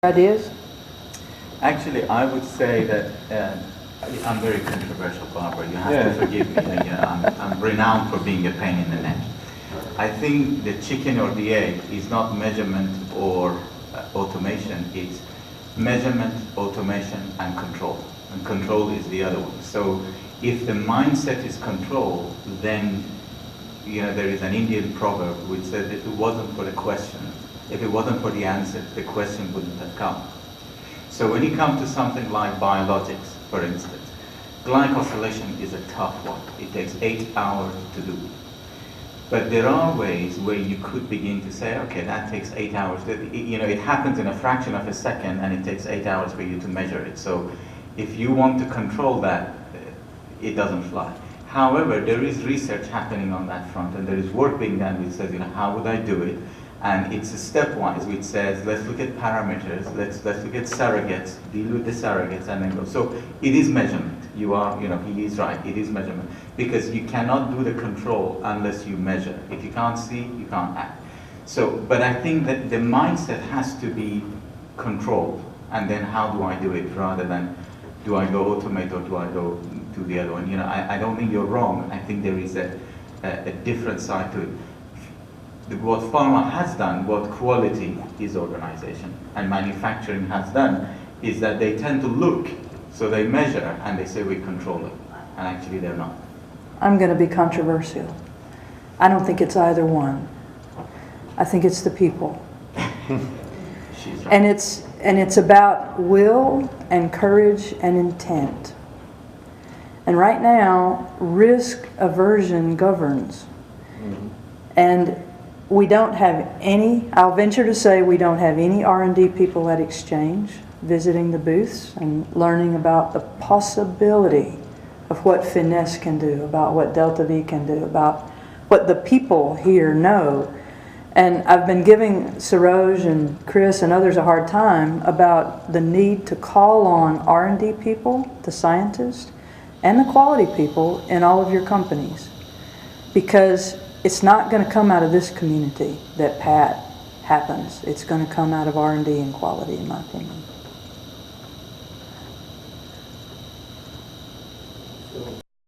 Ideas? Actually, I would say that I'm very controversial, Barbara. You have to forgive me. I'm renowned for being a pain in the neck. I think the chicken or the egg is not measurement or automation. It's measurement, automation, and control. And control is the other one. So if the mindset is control, then there is an Indian proverb which says if it wasn't for the question, if it wasn't for the answer, the question wouldn't have come. So when you come to something like biologics, for instance, glycosylation is a tough one. It takes 8 hours to do. But there are ways where you could begin to say, okay, that takes 8 hours. It happens in a fraction of a second, and it takes 8 hours for you to measure it. So if you want to control that, it doesn't fly. However, there is research happening on that front, and there is work being done which says, how would I do it? And it's a stepwise, which says, let's look at parameters, let's look at surrogates, deal with the surrogates, and then go. So it is measurement. He is right, it is measurement. Because you cannot do the control unless you measure. If you can't see, you can't act. But I think that the mindset has to be controlled. And then how do I do it, rather than do I go automate or do I go to the other one? I don't think you're wrong. I think there is a different side to it. What pharma has done, what quality is organization, and manufacturing has done, is that they tend to look, so they measure, and they say we control it, and actually they're not. I'm going to be controversial. I don't think it's either one. I think it's the people. She's right. And it's about will and courage and intent. And right now, risk aversion governs. Mm-hmm. And we don't have any, I'll venture to say we don't have any R&D people at Exchange visiting the booths and learning about the possibility of what Finesse can do, about what Delta V can do, about what the people here know. And I've been giving Saroj and Chris and others a hard time about the need to call on R&D people, the scientists, and the quality people in all of your companies. Because it's not going to come out of this community that Pat happens. It's going to come out of R&D and quality, in my opinion.